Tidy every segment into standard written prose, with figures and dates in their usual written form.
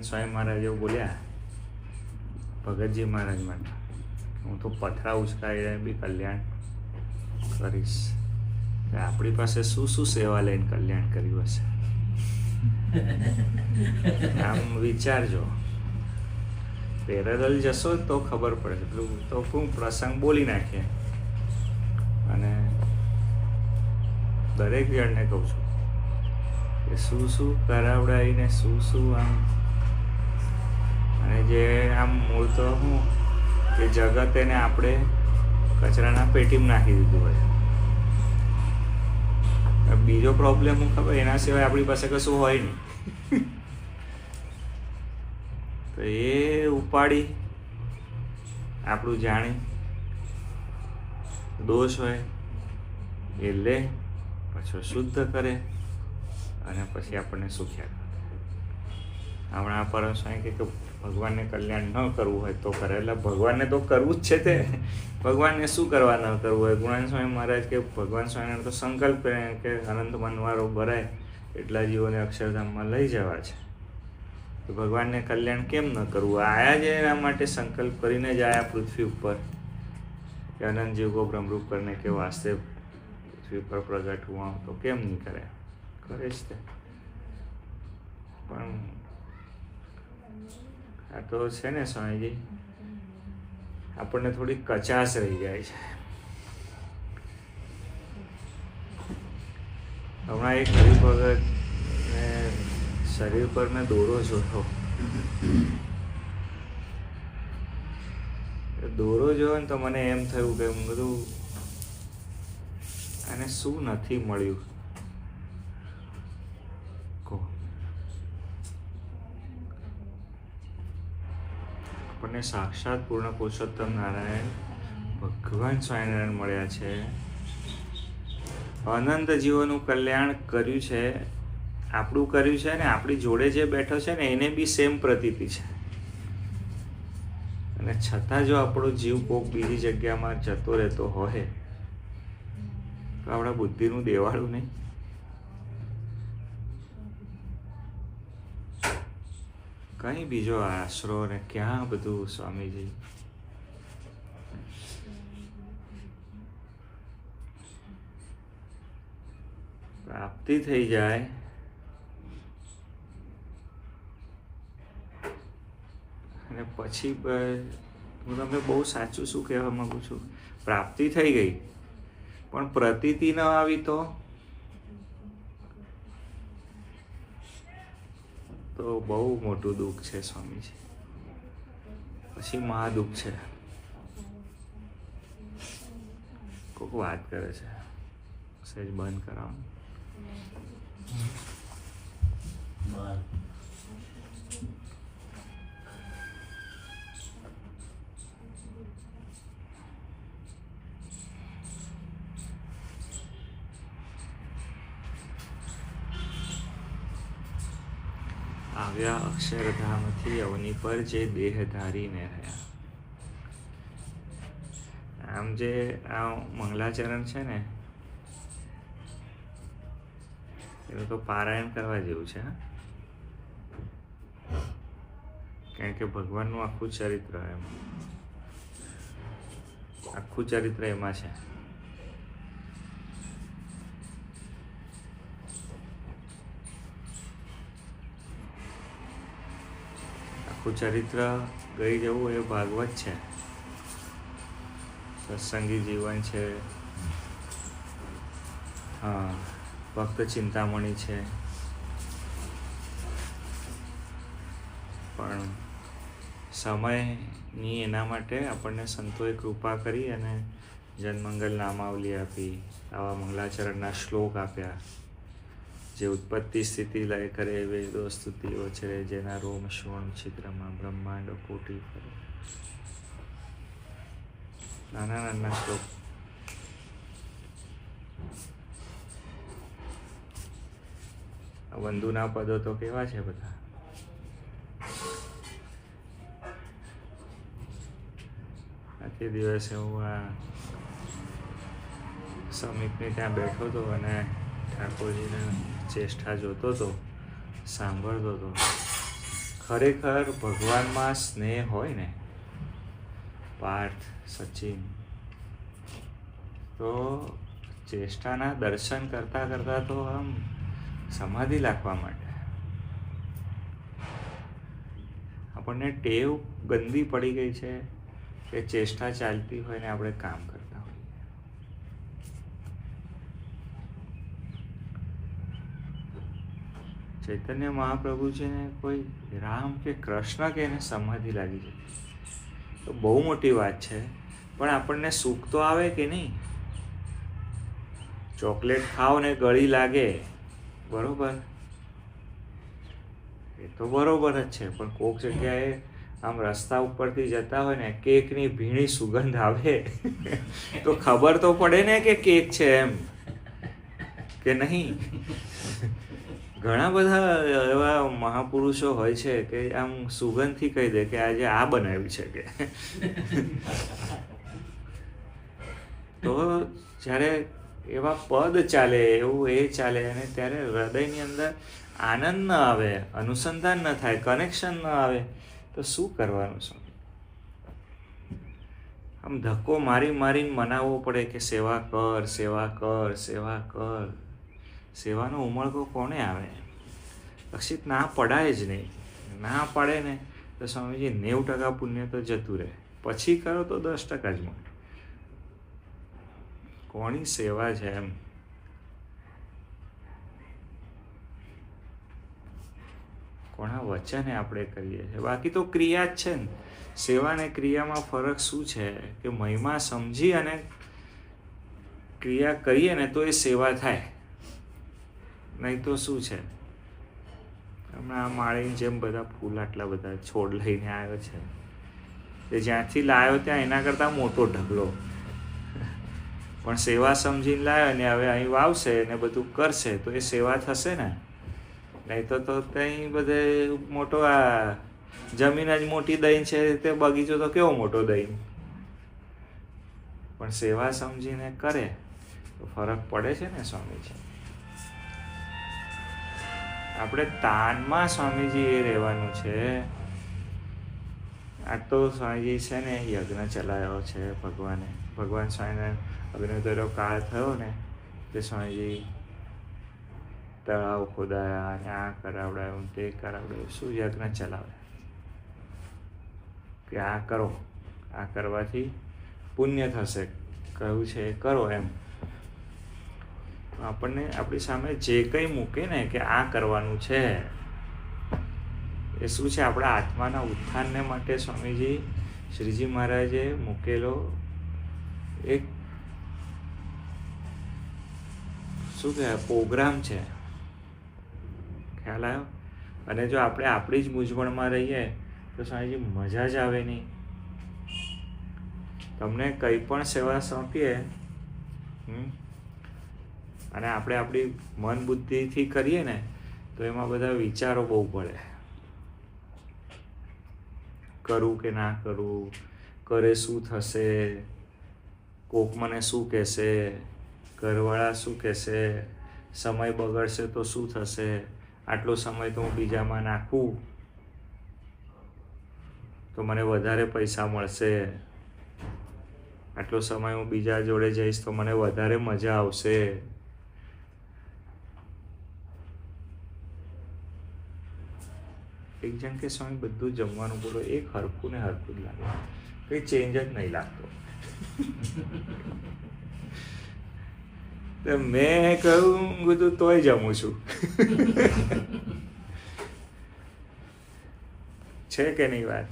સ્વામી મહારાજ એવું બોલ્યા ભગતજી મહારાજ માટે, હું તો પથરા ઉચકાઈને બી કલ્યાણ કરીશ. આપણી પાસે શું શું સેવા લઈને કલ્યાણ કર્યું હશે? આમ વિચારજો. પેરેલલ જશો તો ખબર પડે. એટલું તો હું પ્રસંગ બોલી નાખીએ અને દરેક જણને કહું છું કે શું શું કરાવડાવીને શું શું આમ. અને જે આમ મૂળ તો હું કે જગત એને આપણે કચરાના પેટીમાં નાખી દીધું હોય. બીજો પ્રોબ્લેમ હું ખબર, એના સિવાય આપણી પાસે કશું હોય નહીં. તો એ ઉપાડી આપણું જાણી દોષ હોય એ લે, પછી શુદ્ધ કરે અને પછી આપણને સુખ્યા કરે. હમણાં પરમ સ્વામી કે ભગવાનને કલ્યાણ ન કરવું હોય તો કરે. એટલે ભગવાનને તો કરવું જ છે. તે ભગવાનને શું કરવા ન કરવું હોય? ગુણાનંદ સ્વામી મહારાજ કે ભગવાન સ્વામિનારાયણ તો સંકલ્પ કરે કે અનંત મનવારો ભરાય એટલા જીવોને અક્ષરધામમાં લઈ જવા છે. તો ભગવાનને કલ્યાણ કેમ ન કરવું? આયા જ એના માટે સંકલ્પ કરીને જ આયા પૃથ્વી ઉપર કે અનંત જીવ કો બ્રહ્મરૂપ કરને કે વાસ્તે પૃથ્વી પર પ્રગટ હુઆ. તો કેમ નહીં કરે? કરે જ તે. પણ આ તો છે ને સ્વામીજી, આપણને થોડી કચાશ રહી જાય છે. હમણાં એક હરિભગત ને શરીર પર મેં દોરો જોયો. દોરો જોયો ને તો મને એમ થયું કે હું બધું આને શું નથી મળ્યું. આપણને સાક્ષાત પૂર્ણ પુરુષોત્તમ નારાયણ ભગવાન સ્વામિનારાયણ મળ્યા છે. અનંત જીવોનું કલ્યાણ કર્યું છે, આપણું કર્યું છે, ને આપણી જોડે જે બેઠો છે ને એને બી સેમ પ્રતીતિ છે. અને છતાં જો આપણો જીવ કોક બીજી જગ્યામાં જતો રહેતો હોય તો આપણા બુદ્ધિનું દેવાળું નહીં. કઈ બીજો આશરો ને ક્યાં બધું સ્વામીજી. પ્રાપ્તિ થઈ જાય અને પછી હું તમને બહુ સાચું શું કહેવા માંગુ છું, પ્રાપ્તિ થઈ ગઈ પણ પ્રતીતિ ન આવી તો બહુ મોટું દુઃખ છે સ્વામીજી. પછી મહાદુઃખ છે. કોક વાત કરે છે, સહેજ બંધ કરાવવાનું. આવ્યા અક્ષરધામથી અવની પર જે દેહ ધારીને રહ્યા. આમ જે આ મંગલાચરણ છે ને એનું તો પારાયણ કરવા જેવું છે. કારણ કે ભગવાનનું આખું ચરિત્ર એમાં છે. ચરિત્ર ગઈ જવું એ ભાગવત છે, સત્સંગી જીવન છે, હા, ભક્ત ચિંતામણી છે. પણ સમયની એના માટે આપણને સંતોએ કૃપા કરી અને જનમંગલ નામાવલી આપી, આવા મંગલાચરણના શ્લોક આપ્યા. જે ઉત્પત્તિ સ્થિતિ લય કરે વેદો સ્તુતિઓ છે, જેના રોમ શ્વણ છિદ્રમાં બ્રહ્માંડ કોટી ફરે. નાના નાના શ્લોક. વંદુના પદો તો કેવા છે બધા. તે દિવસે હું આ સમીપની ત્યાં બેઠો હતો અને ઠાકોરજીને ચેષ્ટા જોતો હતો, સાંભળતો હતો. ખરેખર ભગવાનમાં સ્નેહ હોય ને પાર્થ, સચિન, તો ચેષ્ટાના દર્શન કરતા કરતા તો આમ સમાધિ લાગવા માટે આપણને ટેવ ગંદી પડી ગઈ છે કે ચેષ્ટા ચાલતી હોય ને આપણે કામ કરતા હોઈએ. ચૈતન્ય મહાપ્રભુ છે ને કોઈ રામ કે કૃષ્ણ કે એને સમાધિ લાગી જતી તો બહુ મોટી વાત છે, પણ આપણને સુખ તો આવે કે નહીં? ચોકલેટ ખાઓ ને ગળી લાગે, બરોબર, એ તો બરોબર જ છે, પણ કોઈક જગ્યાએ આમ રસ્તા ઉપરથી જતા હોય ને કેકની ભીણી સુગંધ આવે તો ખબર તો પડે ને કે કેક છે એમ કે નહીં. ઘણા બધા એવા મહાપુરુષો હોય છે કે આમ સુગંધથી કહી દે કે આજે આ બનાવ્યું છે કે તો જ્યારે એવા પદ ચાલે, એવું એ ચાલે અને ત્યારે હૃદયની અંદર આનંદ ન આવે, અનુસંધાન ન થાય, કનેક્શન ન આવે તો શું કરવાનું છે? આમ ધક્કો મારી મારીને મનાવવો પડે કે સેવા કર, સેવા કર, સેવા કર. સેવાનો ઉમળકો કોને આવે? લક્ષિત ના પડાય જ નહીં. ના પાડે ને તો સ્વામીજી 90% પુણ્ય તો જતું રહે, પછી કરો તો 10% જ મળે. કોની સેવા છે એમ? કોના વચને આપણે કરીએ છીએ? બાકી તો ક્રિયા જ છે ને. સેવા અને ક્રિયામાં ફરક શું છે કે મહિમા સમજી અને ક્રિયા કરીએ ને તો એ સેવા થાય, નહીં તો શું છે? હમણાં આ માળીની જેમ બધા ફૂલ આટલા બધા છોડ લઈને આવ્યો છે, એ જ્યાંથી લાવ્યો ત્યાં એના કરતાં મોટો ઢગલો, પણ સેવા સમજીને લાવ્યો ને હવે અહીં વાવશે ને બધું કરશે તો એ સેવા થશે ને. નહીં તો ત્યાં બધે મોટો આ જમીન જ મોટી દહીં છે તે બગીચો તો કેવો મોટો દહીં. પણ સેવા સમજીને કરે તો ફરક પડે છે ને સ્વામીજી. આપણે તાનમાં સ્વામીજી એ રહેવાનું છે. આ તો સ્વામીજી છે ને યજ્ઞ ચલાવ્યો છે ભગવાને. ભગવાન સ્વામિનારાયણ અગ્નિહોત્રનો કાળ થયો ને તે સ્વામીજી તળાવ ખોદાયા અને આ કરાવડાયું તે કરાવડાયું. શું યજ્ઞ ચલાવે કે આ કરો, આ કરવાથી પુણ્ય થશે, કહ્યું છે એ કરો એમ. આપણને આપણી સામે જે કંઈ મૂકે ને કે આ કરવાનું છે એ શું છે? આપણા આત્માના ઉત્થાનને માટે સ્વામીજી શ્રીજી મહારાજે મૂકેલો એક શું કહેવાય પ્રોગ્રામ છે. ખ્યાલ આવ્યો? અને જો આપણે આપણી જ મૂંઝવણમાં રહીએ તો સ્વામીજી મજા જ આવે નહીં. તમને કંઈ પણ સેવા સોંપીએ અને આપણે આપણી મન બુદ્ધિથી કરીએ ને તો એમાં બધા વિચારો બહુ પડે. કરું કે ના કરું, કરે શું થશે, કોક મને શું કહેશે, ઘરવાળા શું કહેશે, સમય બગડશે તો શું થશે, આટલો સમય તો હું બીજામાં નાખું તો મને વધારે પૈસા મળશે, આટલો સમય હું બીજા જોડે જઈશ તો મને વધારે મજા આવશે. એક જણ કે સ્વામી બધું જમવાનું બોલો, એક હરખું ને હરખું જ લાગે, કંઈ ચેન્જ જ નહીં લાગતો. તો મેં કહ્યું બધું તોય જમું છું. છે કે નહીં વાત?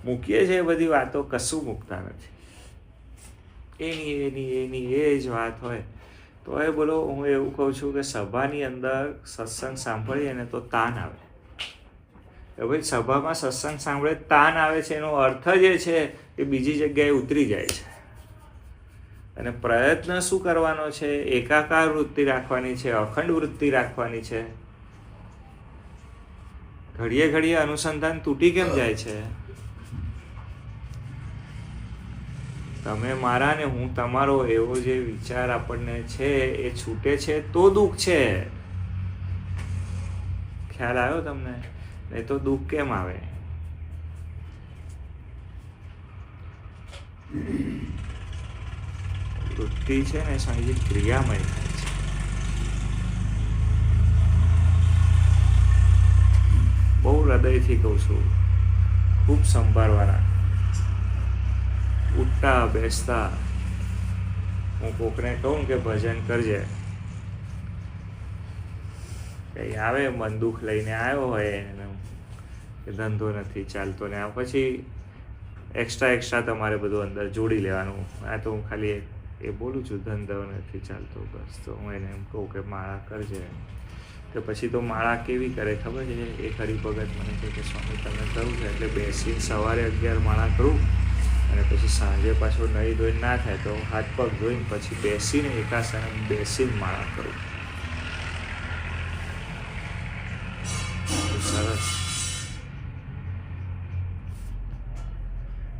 મૂકીએ છીએ બધી વાતો, કશું મૂકતા નથી. એની એ જ વાત હોય તો એ બોલો. હું એવું કહું છું કે સભાની અંદર સત્સંગ સાંભળીએ ને તો તાન આવે. ભાઈ સભામાં સત્સંગ સાંભળે તાન આવે છે એનો અર્થ જ એ છે કે બીજી જગ્યાએ ઉતરી જાય છે. અને પ્રયત્ન શું કરવાનો છે? એકાકાર વૃત્તિ રાખવાની છે, અખંડ વૃત્તિ રાખવાની છે. ઘડીએ ઘડીએ અનુસંધાન તૂટી કેમ જાય છે? તમે મારા ને હું તમારો એવો જે વિચાર આપણને છે એ છૂટે છે તો દુઃખ છે. ખ્યાલ આવ્યો તમને? નહીં તો દુઃખ કેમ આવે? વૃત્તિ છે ને સ્વામીજી ક્રિયામય થાય છે. બહુ હૃદયથી કહું છું, ખૂબ સંભાળવાના. ઉઠતા બેસતા હું કોકને કહું કે ભજન કરજે, કંઈ આવે મન દુઃખ લઈને આવ્યો હોય કે ધંધો નથી ચાલતો ને આ પછી એક્સ્ટ્રા તમારે બધું અંદર જોડી લેવાનું. આ તો હું ખાલી એ બોલું છું ધંધો નથી ચાલતો બસ, તો હું એને એમ કહું કે માળા કરજે. કે પછી તો માળા કેવી કરે ખબર છે? એક હરિભગત મને કહે કે સ્વામી તમે કરવું છે એટલે બેસીને સવારે 11 માળા કરું અને પછી સાંજે પાછો નહીં ધોઈને ના થાય તો હાથ પગ ધોઈને પછી બેસીને એકાસને બેસીને માળા કરું. સરસ.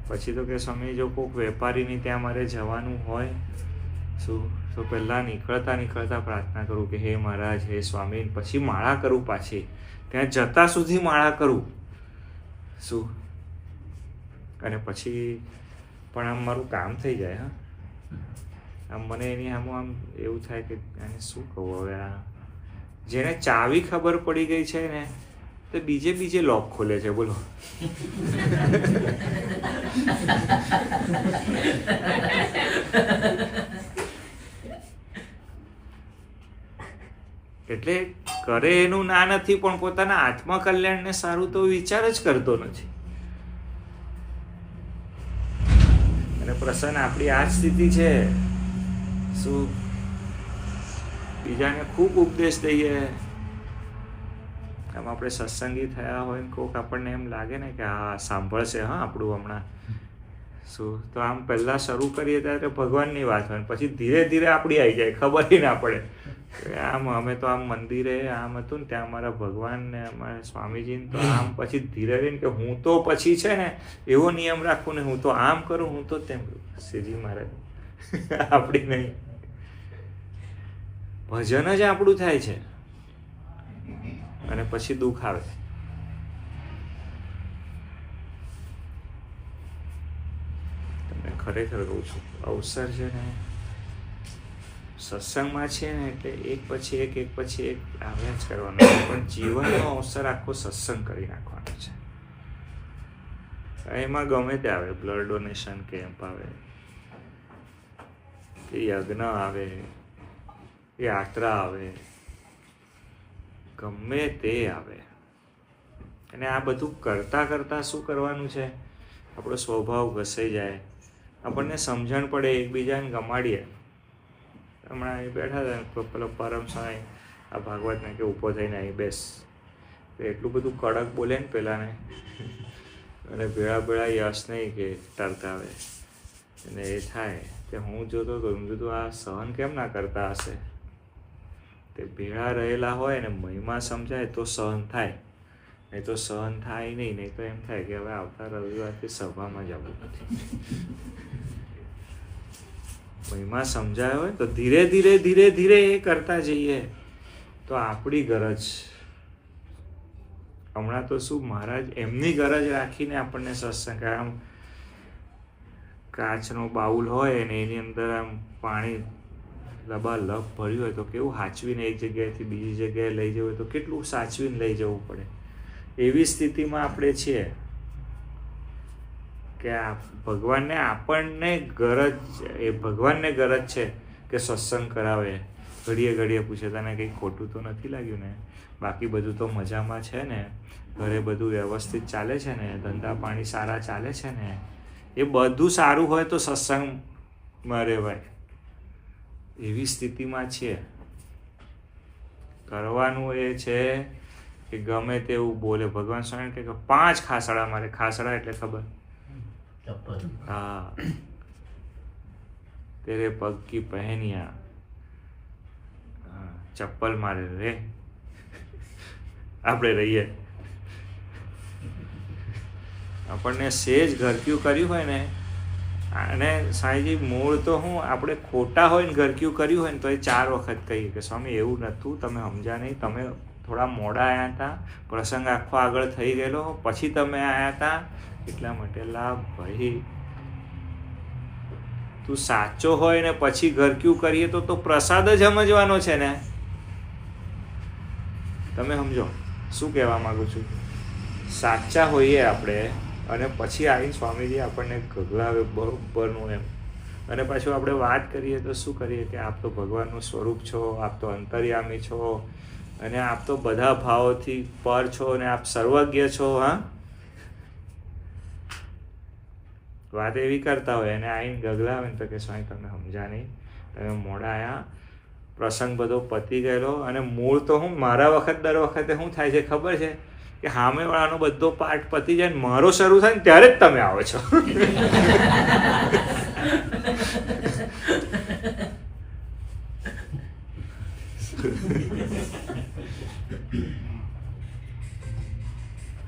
પછી તો કે સ્વામી જો કોઈક વેપારીની ત્યાં મારે જવાનું હોય શું તો પહેલાં નીકળતા પ્રાર્થના કરું કે હે મહારાજ હે સ્વામી, પછી માળા કરું પાછી ત્યાં જતા સુધી માળા કરું શું, અને પછી પણ આમ મારું કામ થઈ જાય. હા, આમ મને એની આમ એવું થાય કે આને શું કહું હવે. આ જેને ચાવી ખબર પડી ગઈ છે ને તો બીજે લોક ખોલે છે. બોલો. એટલે કરે એનું ના નથી, પણ પોતાના આત્મકલ્યાણને સારું તો વિચાર જ કરતો નથી. અને પ્રસન્ન આપણી આ સ્થિતિ છે શું, બીજાને ખૂબ ઉપદેશ દઈએ. આમ આપણે સત્સંગી થયા હોય ને કોઈક આપણને એમ લાગે ને કે આ સાંભળશે હા આપણું હમણાં શું, તો આમ પહેલાં શરૂ કરીએ ત્યારે ભગવાનની વાત હોય, પછી ધીરે ધીરે આપણી આવી જાય, ખબર ના પડે. આમ અમે તો આમ મંદિરે આમ હતું ને ત્યાં અમારા ભગવાન ને અમારા સ્વામીજીને તો આમ પછી ધીરે રહીને કે હું તો પછી છે ને એવો નિયમ રાખું ને હું તો આમ કરું હું તો તેમ કરું. શ્રીજી મહારાજ આપણી નહીં, ભજન જ આપણું થાય છે અને પછી દુઃખ આવે. તમને ખરેખર કહું છું, અવસર છે ને સત્સંગમાં છે ને એટલે એક પછી એક આવ્યા જ કરવાનો, પણ જીવનનો અવસર આખો સત્સંગ કરી નાખવાનો છે. એમાં ગમે તે આવે, બ્લડ ડોનેશન કેમ્પ આવે કે યજ્ઞ આવે, યાત્રા આવે, ગમે તે આવે. અને આ બધું કરતાં શું કરવાનું છે, આપણો સ્વભાવ ઘસાઈ જાય, આપણને સમજણ પડે, એકબીજાને ગમાડીએ. હમણાં અહીં બેઠા હતા પેલો પરમ સ્વામી આ ભાગવતને કે ઊભો થઈને અહીં બેસ, તો એટલું બધું કડક બોલે ને પેલાને, અને ભેળા યશ નહીં કે તરતા આવે અને એ થાય કે હું જોતો હતો એમ કીધું આ સહન કેમ ના કરતા હશે. તે ભેળા રહેલા હોય ને મહિમા સમજાય તો સહન થાય, નહીં તો સહન થાય નહીં તો એમ થાય કે હવે આવતા રવિવારથી સભામાં જવું નથી. મહિમા સમજાય હોય તો ધીરે ધીરે એ કરતા જઈએ તો આપણી ગરજ. હમણાં તો શું મહારાજ એમની ગરજ રાખીને આપણને સત્સંગ, આમ કાચનો બાઉલ હોય ને એની અંદર આમ પાણી લબાલબ ભર્યું હોય તો કેવું સાચવીને એક જગ્યાએથી બીજી જગ્યાએ લઈ જવું હોય તો કેટલું સાચવીને લઈ જવું પડે. એવી સ્થિતિમાં આપણે છીએ કે આ ભગવાનને ગરજ છે કે સત્સંગ કરાવે. ઘડીએ પૂછે તને કંઈ ખોટું તો નથી લાગ્યું ને, બાકી બધું તો મજામાં છે ને, ઘરે બધું વ્યવસ્થિત ચાલે છે ને, ધંધા પાણી સારા ચાલે છે ને. એ બધું સારું હોય તો સત્સંગમાં રહેવાય. એવી સ્થિતિમાં છીએ. કરવાનું એ છે કે ગમે તેવું બોલે. ભગવાન સ્વામી કે 5 ખાસડા મારે. ખાસડા એટલે ખબર? हाँ, तेरे पग की पहनिया चप्पल मारे रे. આપણે રહીએ, આપણને સેજ ઘરક્યું કર્યું હોય ને, અને સાંઈજી મૂળ તો હું આપણે ખોટા હોય ને ઘરક્યું કર્યું હોય ને તો એ 4 વખત કહીએ કે સ્વામી એવું નહોતું, તમે સમજ્યા નહીં, તમે થોડા મોડા આવ્યા હતા, પ્રસંગ આખો આગળ થઈ ગયેલો, પછી તમે આવ્યા હતા, એટલા માટે લાભ ભાઈ. તું સાચો હોય ને પછી ઘરક્યું કરીએ તો પ્રસાદ જ સમજવાનો છે ને. તમે સમજો શું કહેવા માંગુ છું? સાચા હોઈએ આપણે અને પછી આવીને સ્વામીજી આપણને ગગલાવે બરોબરનું એમ. અને પાછું આપણે વાત કરીએ તો શું કરીએ કે આપ તો ભગવાનનું સ્વરૂપ છો, આપ તો અંતર્યામી છો, અને આપ તો બધા ભાવોથી પર છો, અને આપ સર્વજ્ઞ છો. હા, વાત એવી કરતા હોય અને આવીને ગગલાવે ને તો કે સ્વામી તમને સમજા નહીં, તમે મોડા આવ્યા, પ્રસંગ બધો પતી ગયેલો. અને મૂળ તો હું મારા દર વખતે શું થાય છે ખબર છે કે સામેવાળાનો બધો પાઠ પતી જાય ને મારો શરૂ થાય ને ત્યારે જ તમે આવો છો.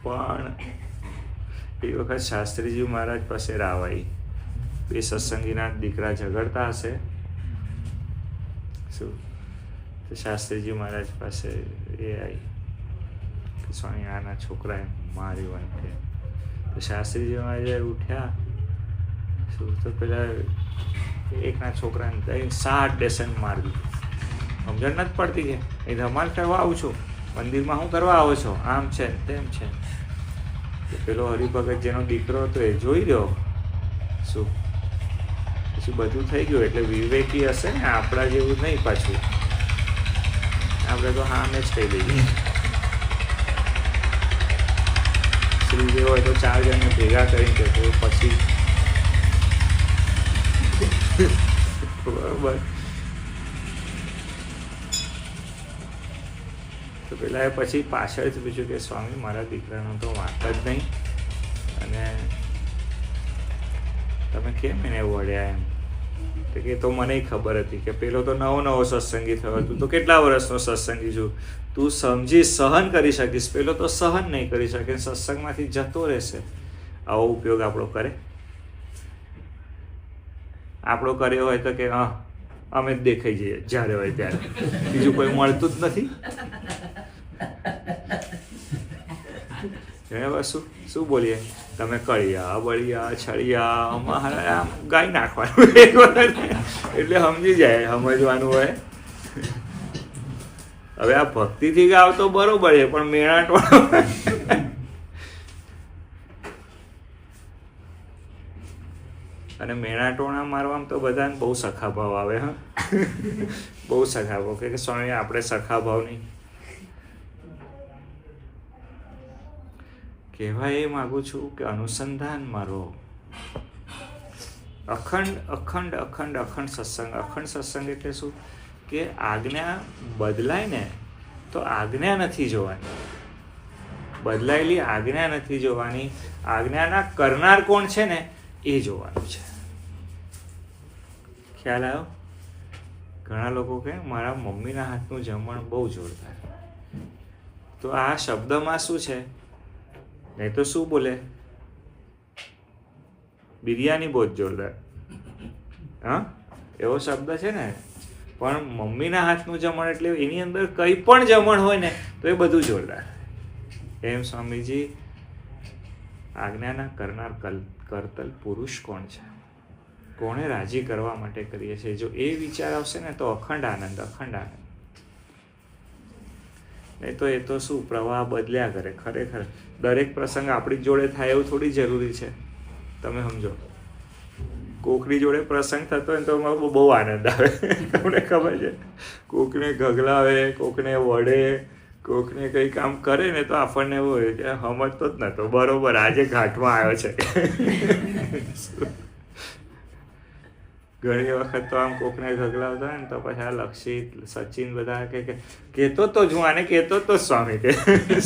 પણ એ વખત શાસ્ત્રીજી મહારાજ પાસે રાવાઈ, બે સત્સંગીના દીકરા ઝઘડતા હશે શું, તો શાસ્ત્રીજી મહારાજ પાસે એ આવી કે સ્વામી આના છોકરાએ માર્યું એમ કે. તો શાસ્ત્રીજી મહારાજે ઉઠ્યા શું, તો પેલા એકના છોકરાને 7 ડેસન મારી દીધું. સમજણ નથી પડતી કે એ ધમાલ કરવા આવું છું, મંદિરમાં શું કરવા આવો છો, આમ છે તેમ છે. પેલો હરિભગત જેનો દીકરો હતો એ જોઈ રહ્યો શું, પછી બધું થઈ ગયું. એટલે વિવેકી હશે ને, આપણા જેવું નહીં પાછું. આપણે તો હા મેં જ કહી દઈએ. શ્રીદેવ હોય તો 4 જણને ભેગા કરીને કહેતો પછી બરાબર. તો પેલા એ પછી પાછળથી પૂછ્યું કે સ્વામી મારા દીકરાનો તો વાંક જ નહીં, અને તમે કેમ એને વળ્યા એમ. તો કે તો મને ખબર હતી કે પેલો તો નવો સત્સંગી થયો, તું તો કેટલા વર્ષનો સત્સંગી છું, તું સમજી સહન કરી શકીશ, પેલો તો સહન નહીં કરી શકે, સત્સંગમાંથી જતો રહેશે. આવો ઉપયોગ આપણો કરે? આપણો કર્યો હોય તો કે હા અમે જ દેખાઈ જઈએ જ્યારે હોય ત્યારે, બીજું કોઈ મળતું જ નથી. શું બોલીએ? તમે કળિયા બળિયા છળિયા અમારા આમ ગાઈ નાખવાનું એટલે સમજી જાય, સમજવાનું હોય. હવે આ ભક્તિથી ગાવ તો બરોબર છે, પણ મેળાટો અને મેણાટોણા મારવામાં તો બધાને બહુ સખા ભાવ આવે. હા, બહુ સખા ભાવ કે સ્વામી આપણે સખા ભાવ નહીં કહેવાય. એ માગું છું કે અનુસંધાન મારો અખંડ સત્સંગ. અખંડ સત્સંગ એટલે શું કે આજ્ઞા બદલાય ને તો આજ્ઞા નથી જોવાની, બદલાયેલી આજ્ઞા નથી જોવાની, આજ્ઞાના કરનાર કોણ છે ને એ જોવાનું છે. ખ્યાલ આવ્યો? ઘણા લોકો કહે મારા મમ્મીના હાથનું જમણ બહુ જોરદાર. તો આ શબ્દમાં શું છે? નહીં તો શું બોલે? બિરયાની બહુ જ જોરદાર. હા, એવો શબ્દ છે ને. પણ મમ્મીના હાથનું જમણ એટલે એની અંદર કંઈ પણ જમણ હોય ને તો એ બધું જોરદાર. એમ સ્વામીજી આજ્ઞાના કરનાર કરતલ પુરુષ કોણ છે, કોણે રાજી કરવા માટે કરીએ છીએ, જો એ વિચાર આવશે ને તો અખંડ આનંદ. નહીં તો એ તો શું પ્રવાહ બદલ્યા કરે. ખરેખર દરેક પ્રસંગ આપણી જોડે થાય એવું થોડી જરૂરી છે. તમે સમજો, કોકની જોડે પ્રસંગ થતો હોય તો બહુ આનંદ આવે. તમને ખબર છે, કોકને ગગલાવે, કોકને વડે, કોકને કંઈ કામ કરે ને તો આપણને એવું હોય કે સમજતો જ નહોતો, બરોબર આજે ઘાટમાં આવ્યો છે. ઘણી વખત તો આમ કોકને ગગલાવતા હોય ને તો પછી આ લક્ષિત સચિન બધા કે કહેતો તો જ હું આને કહેતો તો સ્વામી કે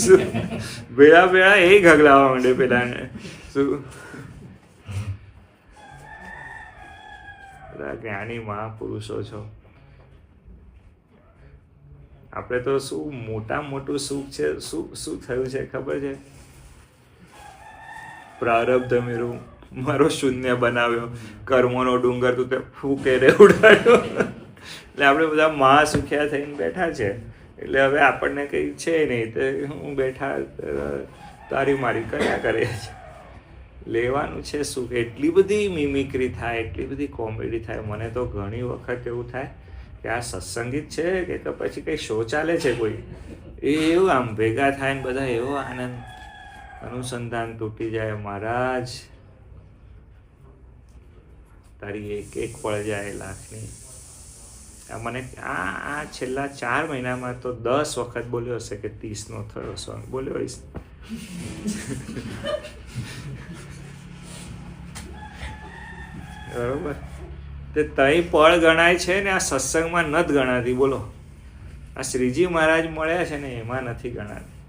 શું ભેળા એ ગગલાવા માંડે પેલાને શું. બધા જ્ઞાની મહાપુરુષો છો. આપણે તો શું મોટું સુખ છે, શું થયું છે ખબર છે? પ્રારબ્ધ મેરું મારો શૂન્ય બનાવ્યો, કર્મોનો ડુંગર તું તે ફૂકે રે ઉડાડ્યો. એટલે આપણે બધા મહાસુખ્યા થઈને બેઠા છે. એટલે હવે આપણને કંઈ છે નહીં, તો હું બેઠા તારી મારી કર્યા કરે છે. લેવાનું છે શું કે એટલી બધી મિમિક્રી થાય, એટલી બધી કોમેડી થાય. મને તો ઘણી વખત એવું થાય કે આ સત્સંગીત છે કે તો પછી કંઈ શો ચાલે છે કોઈ, એવું આમ ભેગા થાય ને બધા એવો આનંદ, અનુસંધાન તૂટી જાય. મહારાજ તારી એક એક પળ જાય લાખની. મને આ છેલ્લા 4 મહિનામાં તો 10 વખત બોલ્યો હશે કે 30નો થયો સોંગ બોલ્યો હશે. બરોબર, તે તઈ પળ ગણાય છે ને આ સત્સંગમાં નથી ગણાતી. બોલો, આ શ્રીજી મહારાજ મળ્યા છે ને એમાં નથી ગણાતી.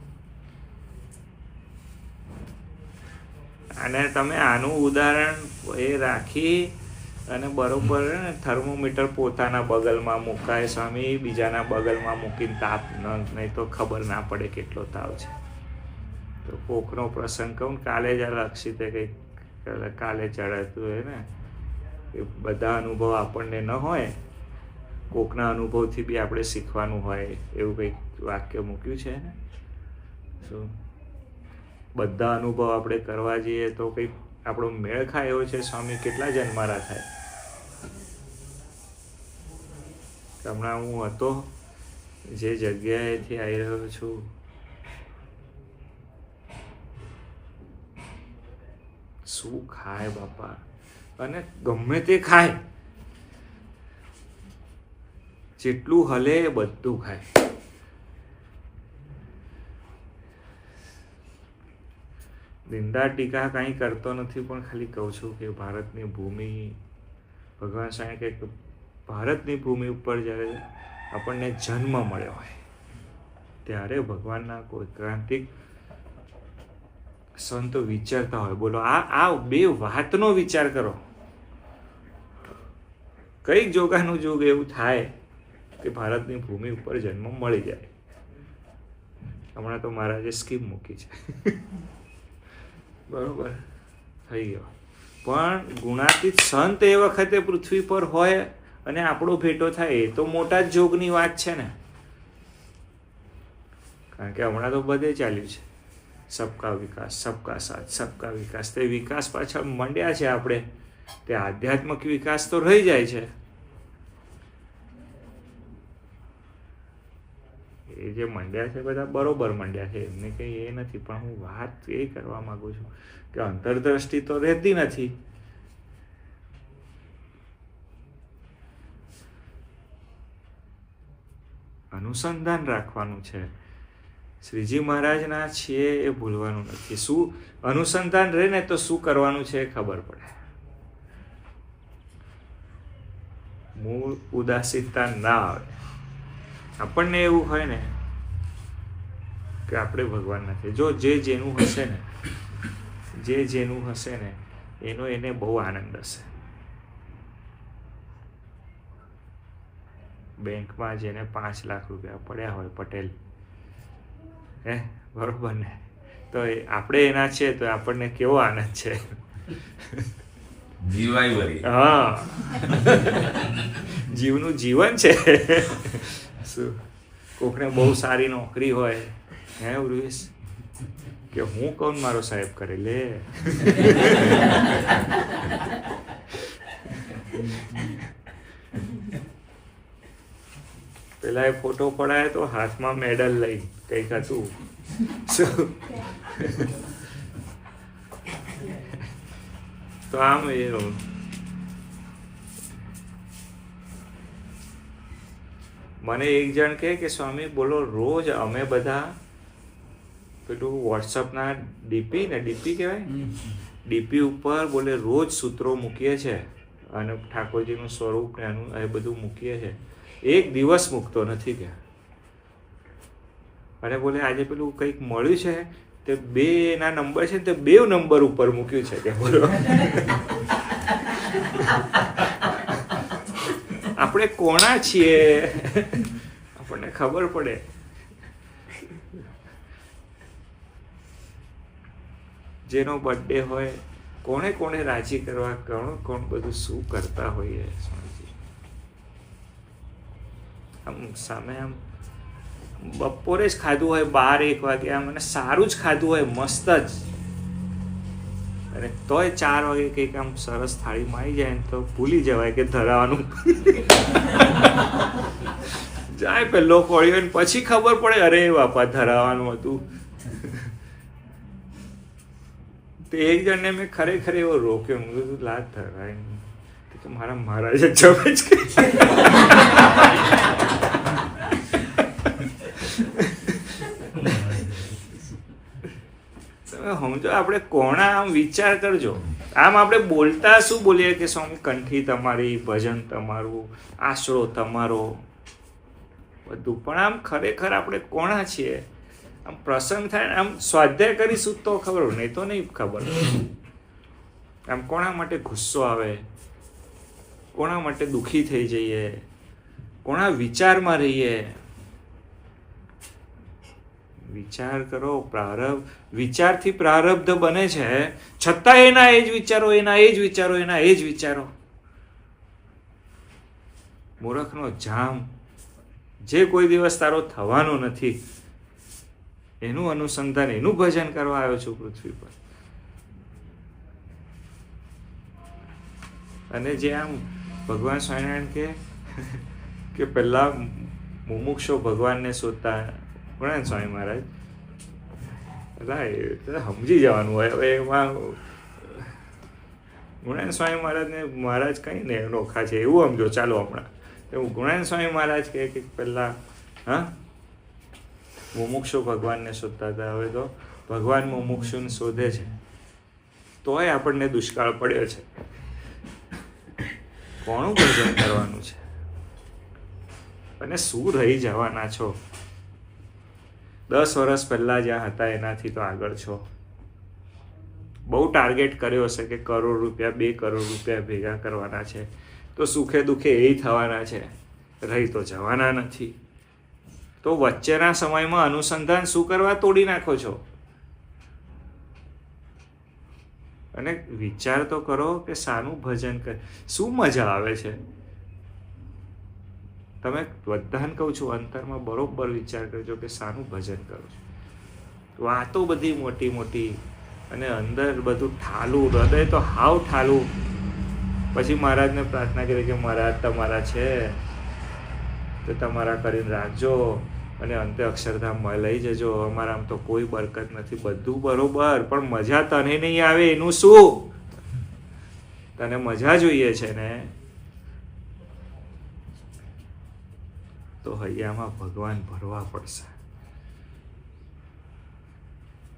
અને તમે આનું ઉદાહરણ એ રાખી અને બરોબર ને થર્મોમીટર પોતાના બગલમાં મુકાય સ્વામી, બીજાના બગલમાં મૂકીને તાપ નહીં તો ખબર ના પડે કેટલો તાવ છે. તો કોકનો પ્રસંગ કહું, કાલે જ લક્ષિતે કંઈક કાલે ચડાતું હોય ને એ બધા અનુભવ આપણને ન હોય, કોકના અનુભવથી બી આપણે શીખવાનું હોય એવું કંઈક વાક્ય મૂક્યું છે ને. શું બધા અનુભવ આપણે કરવા જઈએ તો કંઈક આપણો મેળ ખાય એવો છે સ્વામી, કેટલા જન્મારા થાય. હમણાં હું હતો જે જગ્યાએથી આવી રહ્યો છું, શું ખાય બાપા, અને ગમે તે ખાય, જેટલું હલે બધું ખાય. નિંદા ટીકા કાંઈ કરતો નથી, પણ ખાલી કહું છું કે ભારતની ભૂમિ, ભગવાન સાંઈ કે ભારતની ભૂમિ ઉપર જ્યારે આપણને જન્મ મળ્યો હોય ત્યારે ભગવાનના કોઈ ક્રાંતિક સંતો વિચારતા હોય. બોલો, આ બે વાતનો વિચાર કરો. કઈક જોગાનું જોગ એવું થાય કે ભારતની ભૂમિ ઉપર જન્મ મળી જાય. હમણાં તો મહારાજે સ્કીમ મૂકી છે. બરોબર થઈ ગયો. પણ ગુણાતીત સંત એ વખતે પૃથ્વી પર હોય અને આપણો ભેટો થાય એ તો મોટા જ જોગની વાત છે ને. કારણ કે હમણાં તો બધે ચાલ્યું છે સબકા વિકાસ, સબકા સાથ, સબકા વિકાસ. તે વિકાસ પાછળ મંડ્યા છે આપણે, તે આધ્યાત્મિક વિકાસ તો રહી જાય છે. એ જે મંડ્યા છે બધા બરોબર મંડ્યા છે, એમને કંઈ એ નથી. પણ હું વાત એ કરવા માંગુ છું કે અંતરદ્રષ્ટિ તો રહેતી નથી. અનુસંધાન રાખવાનું છે. શ્રીજી મહારાજના છીએ એ ભૂલવાનું નથી. શું અનુસંધાન રહે ને તો શું કરવાનું છે એ ખબર પડે. મૂળ ઉદાસીનતા ના આવે. આપણને એવું હોય ને કે આપણે ભગવાન નથી. જો જે જેનું હશે ને, જે જેનું હશે ને એનો એને બહુ આનંદ હશે. બેંકમાં જેને 5 લાખ રૂપિયા પડ્યા હોય, પટેલ બરોબર ને, તો આપણે એના છે તો આપણને કેવો આનંદ છે. હા, જીવનું જીવન છે. શું કોકને બહુ સારી નોકરી હોય, ઉર્વેશ કે હું કોણ મારો સાહેબ કરે લે. પેલા એ ફોટો પડાયો તો હાથમાં મેડલ લઈ કંઈક હતું. તો આમ એ મને એક જણ કહે કે સ્વામી બોલો, રોજ અમે બધા પેલું વોટ્સઅપના ડીપી ને, ડીપી કહેવાય, ડીપી ઉપર બોલે રોજ સૂત્રો મૂકીએ છે અને ઠાકોરજીનું સ્વરૂપ ને એનું એ બધું મૂકીએ છે, એક દિવસ મૂકતો નથી કે. અને બોલે આજે પેલું કંઈક મળ્યું છે તે 2 ના નંબર છે ને તે 2 નંબર ઉપર મૂક્યું છે કે. બોલો, આપણે કોણા છીએ આપણને ખબર પડે. જેનો બર્થડે હોય કોણે કોણે રાજી કરવા, કોણ બધું શું કરતા હોઈએ. આમ સામે આમ બપોરે જ ખાધું હોય 12-1 વાગે, આમ અને સારું જ ખાધું હોય, મસ્ત જ, અને તોય 4 વાગે કંઈક આમ સરસ થાળીમાં આવી જાય ને તો ભૂલી જવાય કે ધરાવાનું જાય પેલો કોળિયો ને પછી ખબર પડે અરે બાપા ધરાવાનું હતું. તો એક જણને મેં ખરેખર એવો રોક્યો, હું કીધું લાત ધરાય નહીં કે મારા મહારાજ જ જમે જ સમજો. આપણે કોણા આમ વિચાર કરજો. આમ આપણે બોલતા શું બોલીએ કે સ્વામી કંઠી તમારી, ભજન તમારું, આશરો તમારો, બધું. પણ આમ ખરેખર આપણે કોણા છીએ? આમ પ્રસંગ થાય આમ સ્વાધ્યાય કરીશું તો ખબર, નહીં તો નહીં ખબર. આમ કોના માટે ગુસ્સો આવે, કોના માટે દુઃખી થઈ જઈએ, કોના વિચારમાં રહીએ. વિચાર કરો. પ્રારબ્ધ, વિચારથી પ્રારબ્ધ બને છે, છતાં એના એ જ વિચારો, એના એ જ વિચારો, એના એ જ વિચારો. મૂર્ખનો જામ. જે કોઈ દિવસ તારો થવાનો નથી એનું અનુસંધાન, એનું ભજન કરવા આવ્યો છું પૃથ્વી પર. અને જે આમ ભગવાન સ્વામિનારાયણ કે પહેલા મુમુક્ષો ભગવાનને શોધતા ગુણાનંદ સ્વામી મહારાજ, એટલે સમજી જવાનું હોય. હવે એમાં ગુણાનંદ સ્વામી મહારાજને મહારાજ કઈ ને નોખા છે એવું સમજો. ચાલો હમણાં એવું ગુણાનંદ સ્વામી મહારાજ કહે કે પહેલા મુમુક્ષુ ભગવાનને શોધતા હતા, હવે તો ભગવાન મુમુક્ષુને શોધે છે. તોય આપણને દુષ્કાળ પડ્યો છે. કોનું ભજન કરવાનું છે અને શું રહી જવાના છો? 10 વર્ષ પહેલા જ્યાં હતા એનાથી તો આગળ છો. બહુ ટાર્ગેટ કર્યો હશે કે કરોડ રૂપિયા, 2 કરોડ રૂપિયા ભેગા કરવાના છે, તો સુખે દુઃખે એ થવાના છે, રહી તો જવાના નથી. તો વચ્ચેના સમયમાં અનુસંધાન શું કરવા તોડી નાખો છો? અને વિચાર તો કરો કે શાનું ભજન કરે, શું મજા આવે છે. તમે બધાને કહું છું અંતરમાં બરોબર વિચાર કરજો કે શાનું ભજન કરો છો. વાતો બધી મોટી મોટી અને અંદર બધું ઠાલું, હૃદય તો હાવ ઠાલું. પછી મહારાજને પ્રાર્થના કરી કે મહારાજ તમારા છે તો તમારા કરીને રાખજો અને અંતે અક્ષરધામમાં લઈ જજો. અમારા આમ તો કોઈ બરકત નથી, બધું બરોબર, પણ મજા તને નહીં આવે એનું શું? તને મજા જોઈએ છે ને, તો હૈયામાં ભગવાન ભરવા પડશે.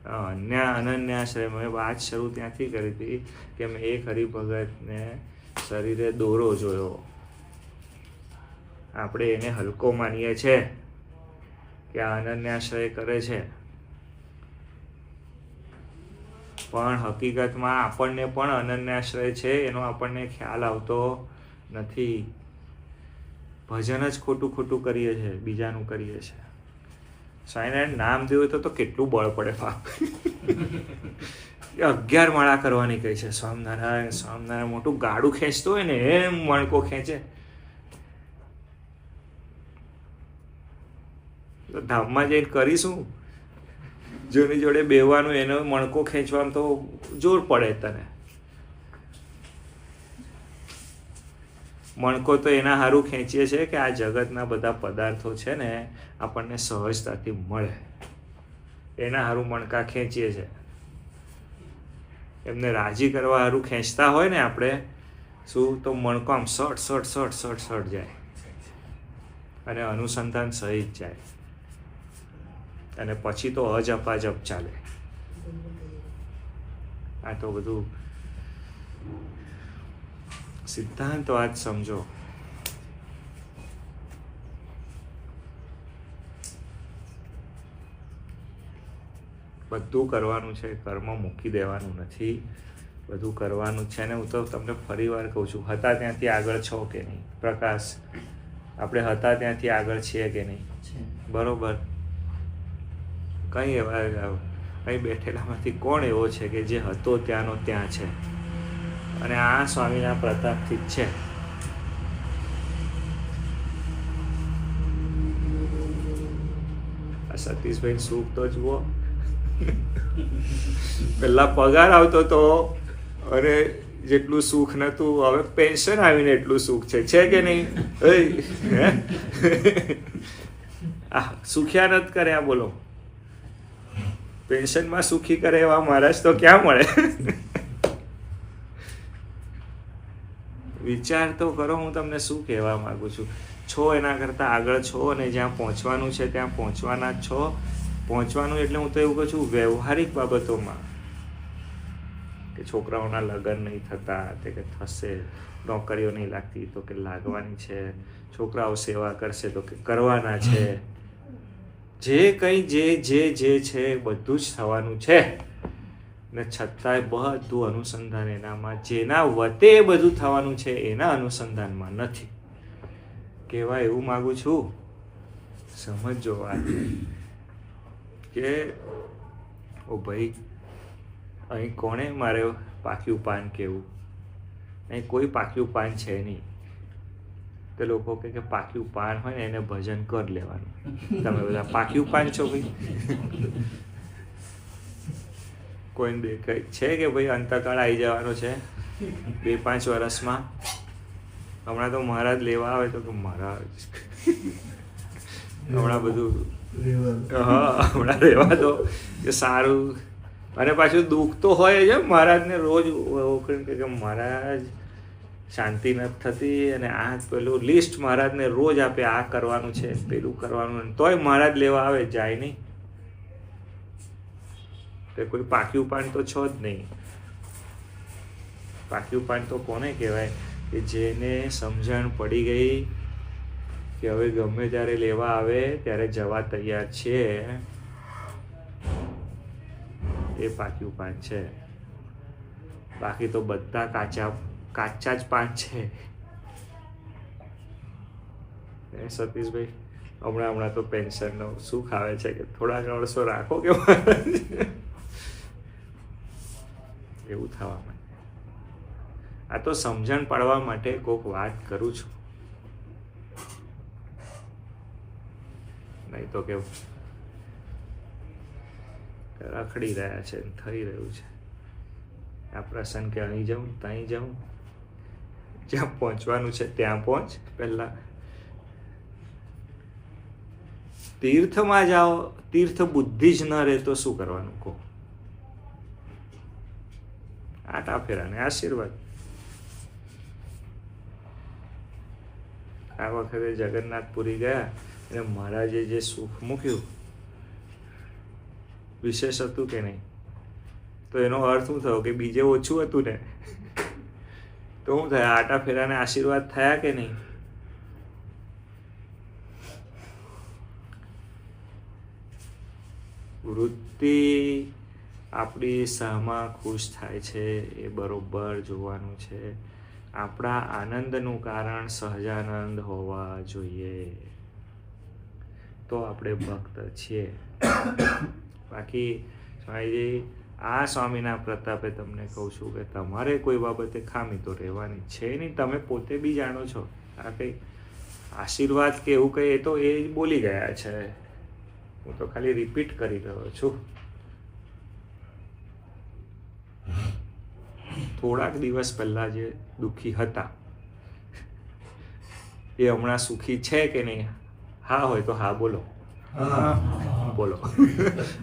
અનન્યાશ્રય મેં વાત શરૂ ત્યાંથી કરી હતી કે મેં એક હરિભગતને શરીરે દોરો જોયો. આપણે એને હલકો માનીએ છીએ કે આ અનન્યાશ્રય કરે છે, પણ હકીકતમાં આપણને પણ અનન્યાશ્રય છે એનો આપણને ખ્યાલ આવતો નથી. ભજન જ ખોટું ખોટું કરીએ છીએ, બીજાનું કરીએ છીએ. સ્વામિનારાયણ નામ દેવું તો કેટલું બળ પડે બાપ. 11 માળા કરવાની કહી છે. સ્વામિનારાયણ સ્વામિનારાયણ મોટું ગાડું ખેંચતો હોય ને એમ મણકો ખેંચે. તો ધામમાં જઈને કરીશું, જેની જોડે બેહવાનું એનો મણકો ખેંચવામાં તો જોર પડે તને. મણકો તો એના સારું ખેંચીએ છીએ કે આ જગતના બધા પદાર્થો છે ને આપણને સહજતાથી મળે, એના સારું મણકા ખેંચીએ છીએ. એમને રાજી કરવા સારું ખેંચતા હોય ને આપણે શું, તો મણકો આમ સટ સટ સટ સટ સટ જાય અને અનુસંધાન સહિત જાય, અને પછી તો અજપાજપ ચાલે. આ તો બધું સિદ્ધાંત વાત સમજો. બધું કરવાનું છે, કર્મ મૂકી દેવાનું નથી, બધું કરવાનું છે. ને હું તો તમને ફરી વાર કહું છું, હતા ત્યાંથી આગળ છો કે નહીં? પ્રકાશ, આપણે હતા ત્યાંથી આગળ છીએ કે નહીં? બરોબર. કંઈ અહીં બેઠેલામાંથી કોણ એવો છે કે જે હતો ત્યાંનો ત્યાં છે? અને આ સ્વામીના પ્રતાપથી જ છે. આ સતીશભાઈ સુખ તો જુઓ. પેલા પગાર આવતો તો અને જેટલું સુખ નતું હવે પેન્શન આવીને એટલું સુખ છે કે નહીં? આ સુખ્યા નથી કર્યા બોલો. પેન્શનમાં સુખી કરે એવા મહારાજ તો ક્યાં મળે? વિચાર તો કરો, હું તમને શું કહેવા માંગુ છું. છો એના કરતાં આગળ છો, અને જ્યાં પહોંચવાનું છે ત્યાં પહોંચવાના જ છો. પહોંચવાનું એટલે હું તો એવું કહું છું વ્યવહારિક બાબતોમાં, કે છોકરાઓના લગ્ન નહીં થતા તે કે થશે, નોકરીઓ નહીં લાગતી તો કે લાગવાની છે, છોકરાઓ સેવા કરશે તો કે કરવાના છે, જે કંઈ જે છે બધું જ થવાનું છે. ને છતાંય બધું અનુસંધાન એનામાં, જેના વતે એ બધું થવાનું છે એના અનુસંધાનમાં નથી. કહેવા એવું માગું છું, સમજો વાત કે ઓ ભાઈ, અહીં કોણે મારે પાક્યું પાન કહેવું? અહીં કોઈ પાક્યું પાન છે નહીં. તે લોકો કે પાક્યું પાન હોય ને એને ભજન કરી લેવાનું. તમે બધા પાક્યું પાન છો ભાઈ? કોઈને દેખાય છે કે ભાઈ અંતકાળ આવી જવાનો છે 2-5 વર્ષમાં? હમણાં તો મહારાજ લેવા આવે તો કે મહારાજ હમણાં બધું હમણાં રહેવા દો કે સારું. અને પાછું દુઃખ તો હોય છે મહારાજને રોજ કે મહારાજ શાંતિ નથી થતી, અને આ પેલું લિસ્ટ મહારાજને રોજ આપે, આ કરવાનું છે પેલું કરવાનું, તોય મહારાજ લેવા આવે, જાય નહીં. તો કોઈ પાક્યું પાન તો છો જ નહીં. પાક્યું પાન તો કોને કહેવાય? કે જેને સમજણ પડી ગઈ કે હવે ગમે ત્યારે લેવા આવે ત્યારે જવા તૈયાર છે, એ પાક્યું પાન છે. બાકી તો બધા કાચા જ પાન છે. સતીશભાઈ હમણાં તો પેન્શનનો સુખ આવે છે કે થોડા વર્ષો રાખો કે એવું થવા માટે. આ તો સમજણ પાડવા માટે કોઈક વાત કરું છું, નહીં તો કેવું રખડી રહ્યા છે, થઈ રહ્યું છે. આ પ્રસંગ કે અહીં જાઉં ત્યાં જાઉં, જ્યાં પહોંચવાનું છે ત્યાં પહોંચ. પહેલા તીર્થમાં જાઓ, તીર્થ બુદ્ધિ જ ન રહે તો શું કરવાનું કહો? આટા ફેરાને આશીર્વાદ. આ વખતે જગન્નાથપુરી ગયા અને મહારાજે જે સુખ મૂક્યું વિશેષ હતું કે નહીં? તો એનો અર્થ શું થયો કે બીજે ઓછું હતું ને? તો શું થયા? આટા ફેરાને આશીર્વાદ થયા કે નહીં? વૃત્તિ આપણી સામાં ખુશ થાય છે એ બરોબર જોવાનું છે. આપણા આનંદનું કારણ સહજાનંદ હોવા જોઈએ, તો આપણે ભક્ત છીએ. બાકી સ્વામીજી આ સ્વામીના પ્રતાપે તમને કહું છું કે તમારે કોઈ બાબતે ખામી તો રહેવાની છે નહીં. તમે પોતે બી જાણો છો. આ કંઈ આશીર્વાદ કે એવું કંઈ એ તો એ બોલી ગયા છે, હું તો ખાલી રિપીટ કરી રહ્યો છું. થોડાક દિવસ પહેલાં જે દુઃખી હતા એ હમણાં સુખી છે કે નહીં? હા હોય તો હા બોલો. બોલો.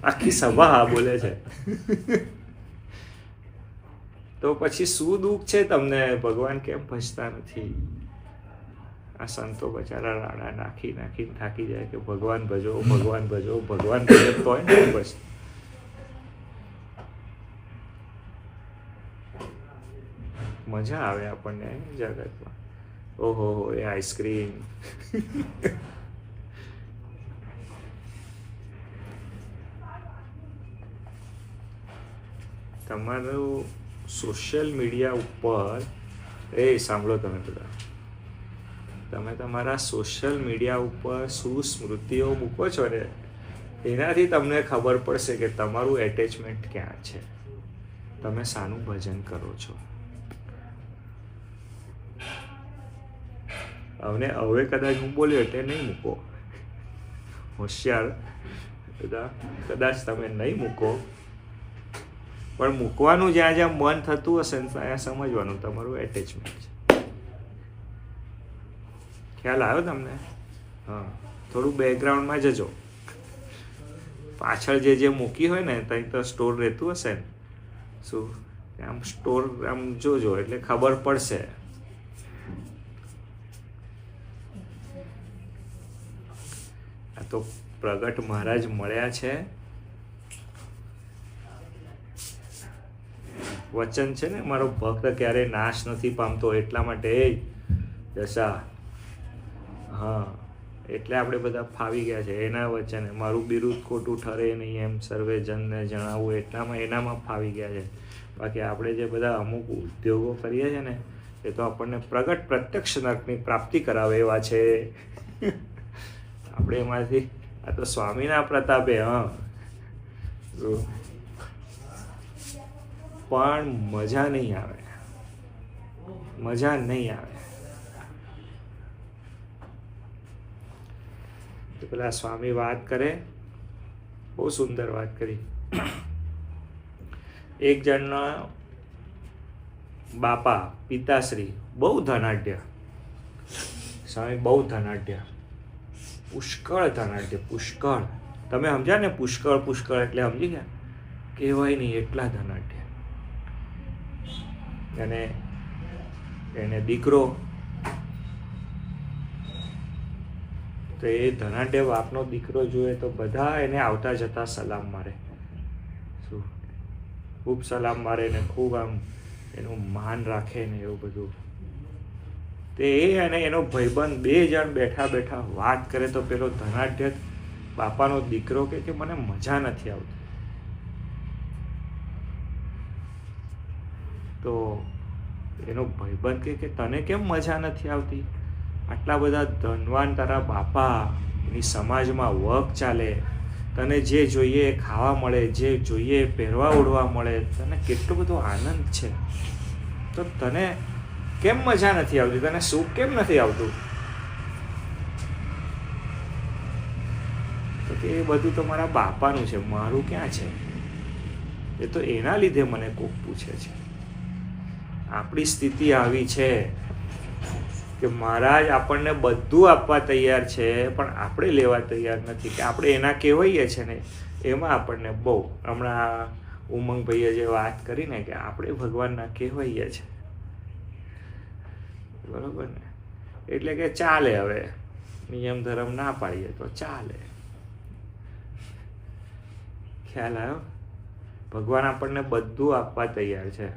આખી સભા હા બોલે છે. તો પછી શું દુઃખ છે તમને? ભગવાન કેમ ભજતા નથી? આ સંતો બચારા રાડા નાખીને થાકી જાય કે ભગવાન ભજો, ભગવાન ભજો, ભગવાન ભજો, તોય નહીં બસ. મજા આવે આપણને જગતમાં. ઓહો એ આઈસ્ક્રીમ, તમારું સોશિયલ મીડિયા ઉપર, સાંભળો તમે બધા, તમે તમારા સોશિયલ મીડિયા ઉપર શું સ્મૃતિઓ મૂકો છો ને એનાથી તમને ખબર પડશે કે તમારું એટેચમેન્ટ ક્યાં છે, તમે શાનું ભજન કરો છો. હવે કદાચ હું બોલ્યો એટલે નહીં મૂકો. હોશિયાર બધા કદાચ તમે નહીં મૂકો પણ મૂકવાનું જ્યાં જ્યાં મન થતું હશે ને ત્યાં સમજવાનું તમારું એટેચમેન્ટ છે. ખ્યાલ આવ્યો તમને? હા, થોડું બેકગ્રાઉન્ડમાં જજો. પાછળ જે મૂકી હોય ને ત્યાં તો સ્ટોર રહેતું હશે ને, શું આમ સ્ટોર આમ જોજો એટલે ખબર પડશે. આ તો પ્રગટ મહારાજ મળ્યા છે. વચન છે ને, મારો ભક્ત ક્યારેય નાશ નથી પામતો, એટલા માટે દશા. હા, એટલે આપણે બધા ફાવી ગયા છે એના વચને. મારું બિરુદ ખોટું ઠરે નહીં એમ સર્વે જનને જણાવવું, એટલામાં એનામાં ફાવી ગયા છે. બાકી આપણે જે બધા અમુક ઉદ્યોગો કરીએ છીએ ને એ તો આપણને પ્રગટ પ્રત્યક્ષ નરકની પ્રાપ્તિ કરાવે એવા છે. આપણે એમાંથી આ તો સ્વામીના પ્રતાપે. હા, પણ મજા નહીં આવે, મજા નહીં આવે. તો પેલા સ્વામી વાત કરે, બહુ સુંદર વાત કરી. એક જણના બાપા પિતાશ્રી બહુ ધનાઢ્ય, સ્વામી બહુ ધનાઢ્ય, પુષ્કળ ધનાઢ્ય, પુષ્કળ. તમે સમજ્યા ને, પુષ્કળ પુષ્કળ એટલે સમજી ગયા? કહેવાય નહીં એટલા ધનાઢ્ય. અને એને દીકરો, તો એ ધનાઢ્ય બાપનો દીકરો જોઈએ તો બધા એને આવતા જતા સલામ મારે. શું ખૂબ સલામ મારે ને ખૂબ આમ એનું માન રાખે ને એવું બધું. તે એ અને એનો ભાઈબંધ 2 જણ બેઠા બેઠા વાત કરે તો પેલો ધનાઢ્ય બાપાનો દીકરો કે મને મજા નથી આવતી. તો એનો ભાઈબંધ કે તને કેમ મજા નથી આવતી? આટલા બધા ધનવાન તારા બાપા, એની સમાજમાં વક ચાલે, તને જે જોઈએ એ ખાવા મળે, જે જોઈએ એ પહેરવા ઓઢવા મળે, તને કેટલો બધો આનંદ છે, તો તને કેમ મજા નથી આવતી? તને સુખ કેમ નથી આવતું? તો કે એ બધું તો મારા બાપાનું છે, મારું ક્યાં છે? એ તો એના લીધે મને કોક પૂછે છે. આપણી સ્થિતિ આવી છે કે મહારાજ આપણને બધું આપવા તૈયાર છે, પણ આપણે લેવા તૈયાર નથી. કે આપણે એના કહેવાઈએ છે ને એમાં આપણને બહુ. હમણાં ઉમંગભાઈએ જે વાત કરી ને કે આપણે ભગવાનના કહેવાઈએ છે, બરોબર ને? એટલે કે ચાલે, હવે નિયમ ધર્મ ના પાડીએ તો ચાલે. ખ્યાલ આવ્યો? ભગવાન આપણને બધું આપવા તૈયાર છે.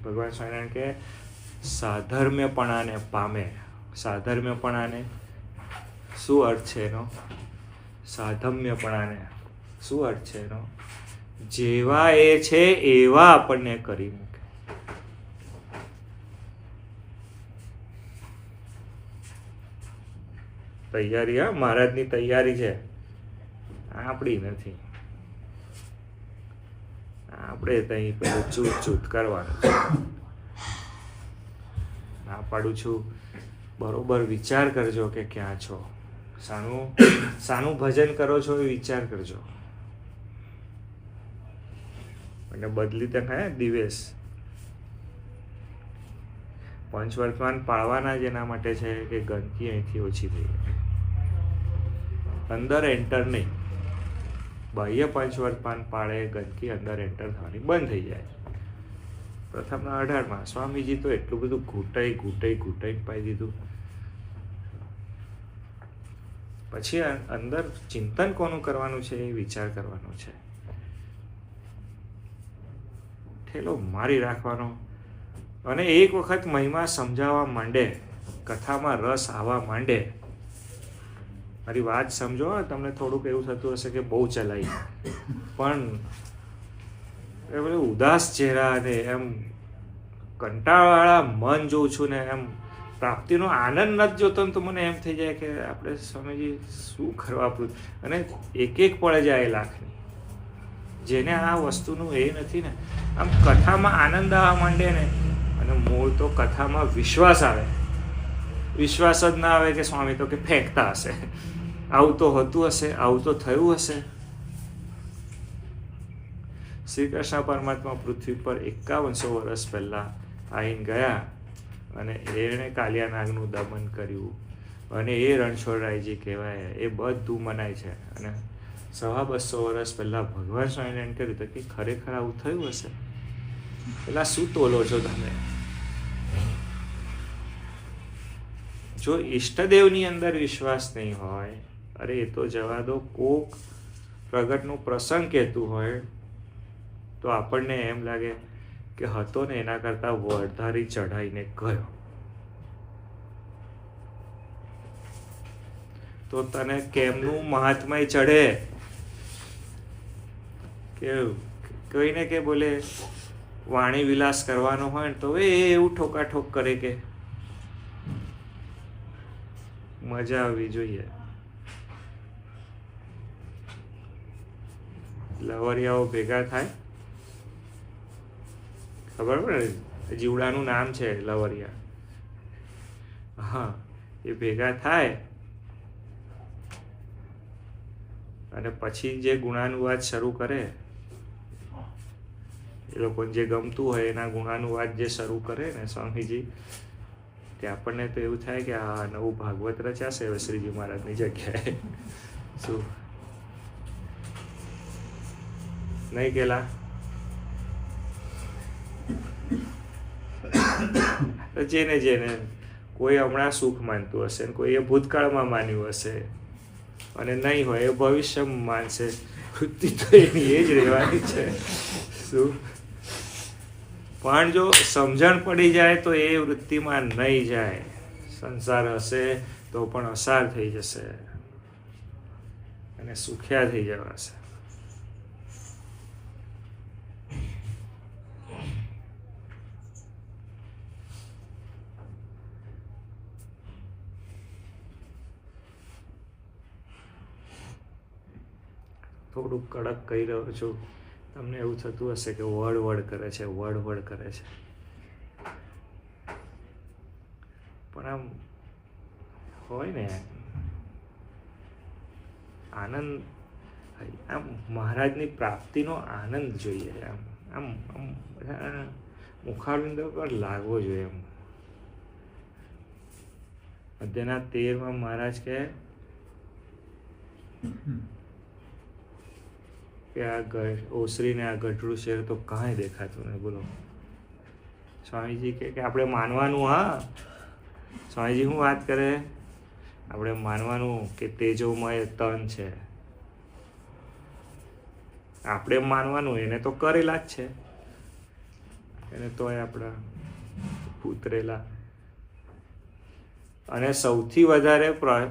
ભગવાન સ્વામિનારાયણ કે સાધર્મ્યપણાને પામે. સાધર્મ્યપણાને શું અર્થ છે એનો? સાધમ્યપણાને શું અર્થ છે એનો? જેવા એ છે એવા આપણને કરી મૂકે. તૈયારી, હા, મહારાજની તૈયારી છે, આપણી નથી. આપણે ત્યાં પેલું ચૂત ચૂત કરવાનું છે. ના પાડું છું, બરોબર વિચાર કરજો કે ક્યાં છો. શાનું ભજન કરો છો એ વિચાર કરજો. અને બદલી તો ખાય દિવસ. પંચવર્તમાન પાળવાના જ એના માટે છે કે ગંદકી અહીંથી ઓછી થઈ જાય. અંદર એન્ટર નહીં. બાહ્ય પંચવર્તમાન પાળે, ગંદકી અંદર એન્ટર થવાની બંધ થઈ જાય. પ્રથમના 18માં સ્વામીજી તો એટલું બધું ઘૂંટાઈ પાઈ દીધું. પછી અંદર ચિંતન કોનું કરવાનું છે એ વિચાર કરવાનો છે. ઠેલો મારી રાખવાનો. અને એક વખત મહિમા સમજાવવા માંડે, કથામાં રસ આવવા માંડે. મારી વાત સમજો. તમને થોડુંક એવું થતું હશે કે બહુ ચલાવી, પણ એ બધું ઉદાસ ચહેરા અને એમ કંટાળાવાળા મન જોઉં છું ને એમ પ્રાપ્તિનો આનંદ નથી જોતો ને તો મને એમ થઈ જાય કે આપણે સ્વામીજી શું કરવા આપણું. અને એક પડે જાય લાખની. જેને આ વસ્તુનું એ નથી ને, આમ કથામાં આનંદ આવવા માંડે ને, અને મૂળ તો કથામાં વિશ્વાસ આવે. વિશ્વાસ જ ના આવે કે સ્વામી તો કે ફેંકતા હશે, આવું તો હોતું હશે, આવું તો થયું હશે. શ્રી કૃષ્ણ પરમાત્મા પૃથ્વી પર 5100 વર્ષ પહેલાં આવીને ગયા અને એણે કાલિયા નાગનું દમન કર્યું અને એ રણછોડરાયજી કહેવાય. એ બધું મનાય છે. અને 250 વર્ષ પહેલાં ભગવાન સ્વામિનારાયણ કર્યું તો કે ખરેખર આવું થયું હશે? પેલા શું તોલો છો તમે? જો ઈષ્ટદેવની અંદર વિશ્વાસ નહીં હોય, અરે એ તો જવા દો, કોક પ્રગટનો પ્રસંગ કહેતું હોય તો આપણને એમ લાગે કે હતો ને એના કરતાં વરધારી ચઢાઈને ગયો. તો તને કેમનું મહાત્મય ચડે કે કોઈને કે બોલે વાણી વિલાસ કરવાનો હોય ને તો એ એવું ઠોકાઠોક કરે કે મજા આવવી જોઈએ. લવરિયાઓ ભેગા થાય, ખબર પડે? જીવડાનું નામ છે લવરિયા. હા, એ ભેગા થાય અને પછી જે ગુણાનુવાદ શરૂ કરે, એ લોકોને જે ગમતું હોય એના ગુણાનુવાદ જે શરૂ કરે ને સ્વામીજી, તે આપણને તો એવું થાય કે આ નવું ભાગવત રચાશે હવે શ્રીજી મહારાજની જગ્યાએ. શું નહીં કેલા? જેને જેને કોઈ હમણાં સુખ માનતું હશે ને કોઈ એ ભૂતકાળમાં માન્યું હશે અને નહીં હોય એ ભવિષ્યમાં માનશે. વૃત્તિ તો એની એ જ રહેવાની છે. શું? પણ જો સમજણ પડી જાય તો એ વૃત્તિમાં નહીં જાય. સંસાર હશે તો પણ અસાર થઈ જશે અને સુખ્યા થઈ જવાશે. થોડુંક કડક કહી રહ્યો છું. તમને એવું થતું હશે કે વડ કરે છે, વડ કરે છે. પણ આમ હોય ને આનંદ, આમ મહારાજની પ્રાપ્તિનો આનંદ જોઈએ. આમ આમ આમ મુખારવિંદ પર લાગવો જોઈએ. એમ અધ્યયના 13માં મહારાજ કહે કે આ ઓસરીને આ ગઢડું શેર તો કાંઈ દેખાતું નહીં. બોલો, સ્વામીજી કે આપણે માનવાનું. હા, સ્વામીજી શું વાત કરે? આપણે માનવાનું કે તેજોમય તન છે. આપણે માનવાનું, એને તો કરેલા જ છે, એને તોય આપણા ઉતરેલા. અને સૌથી વધારે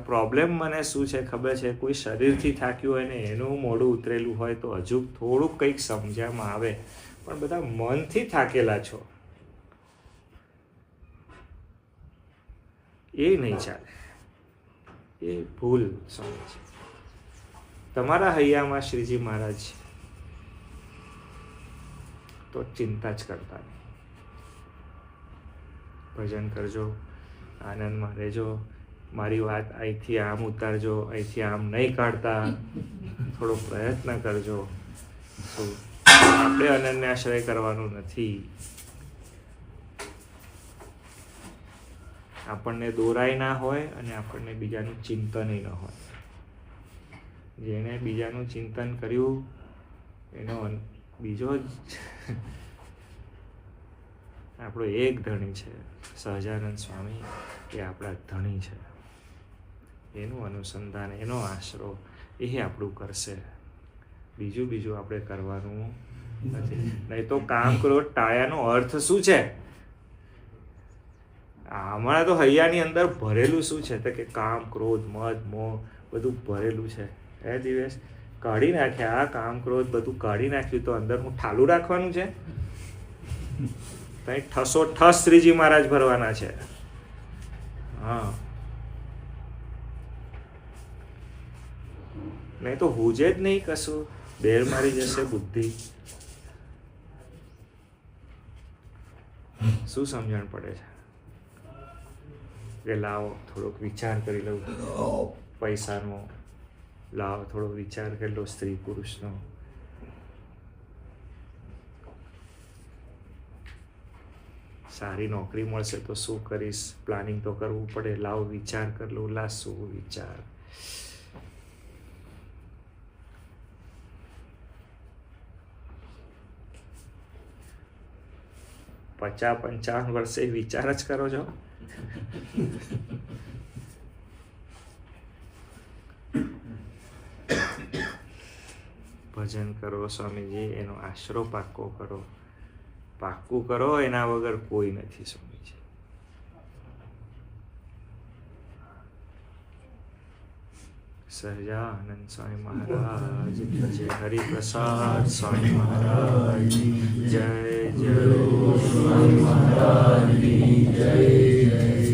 પ્રોબ્લેમ મને શું છે ખબર છે? કોઈ શરીરથી થાક્યું હોય ને એનું મોઢું ઉતરેલું હોય તો હજુ થોડુંક કંઈક સમજવામાં આવે, પણ બધા મનથી થાકેલા છો એ નહીં ચાલે. એ ભૂલ સમજ. તમારા હૈયામાં શ્રીજી મહારાજ તો ચિંતા જ કરતા નહીં. ભજન કરજો, આનંદમાં રહેજો. મારી વાત અહીંથી આમ ઉતારજો, અહીંથી આમ નહીં કાઢતા. થોડો પ્રયત્ન કરજો. શું આપણે અનન્યાશ્રય કરવાનું નથી. આપણને દોરાય ના હોય અને આપણને બીજાનું ચિંતન ન હોય. જેણે બીજાનું ચિંતન કર્યું એનો બીજો જ આપણો એક ધણી છે, સહજાનંદ સ્વામી. એ આપણા ધણી છે. એનું અનુસંધાન, એનો આશરો એ આપણું કરશે. બીજું આપણે કરવાનું નથી. નહીં તો કામ ક્રોધ ટાળ્યાનો અર્થ શું છે? હમણાં તો હૈયાની અંદર ભરેલું શું છે? તો કે કામ ક્રોધ મદ મોહ બધું ભરેલું છે. એ દિવસ કાઢી નાખ્યા. કામ ક્રોધ બધું કાઢી નાખ્યું તો અંદર હું ઠાલું રાખવાનું છે? કંઈક ઠસો ઠસ શ્રીજી મહારાજ ભરવાના છે. હા, નહીં તો હુજે જ નહીં કશું. બેર મારી જશે બુદ્ધિ. શું સમજણ પડે છે કે લાવો થોડોક વિચાર કરી લઉં પૈસાનો, લાવો થોડો વિચાર કરી લો સ્ત્રી પુરુષનો. સારી નોકરી મળશે તો શું કરીશ, પ્લાનિંગ તો કરવું પડે. લાવ વિચાર કર લો, શું વિચાર. પચાસ 55 વર્ષે વિચાર જ કરો છો. ભજન કરો સ્વામીજી, એનો આશરો પાક્કું કરો, એના વગર કોઈ નથી સ્વામીજી. સહજાનંદ સ્વામી મહારાજ જય, હરિપ્રસાદ સ્વામી મહારાજ જય, જય સ્વામી મહારાજ જય, જય.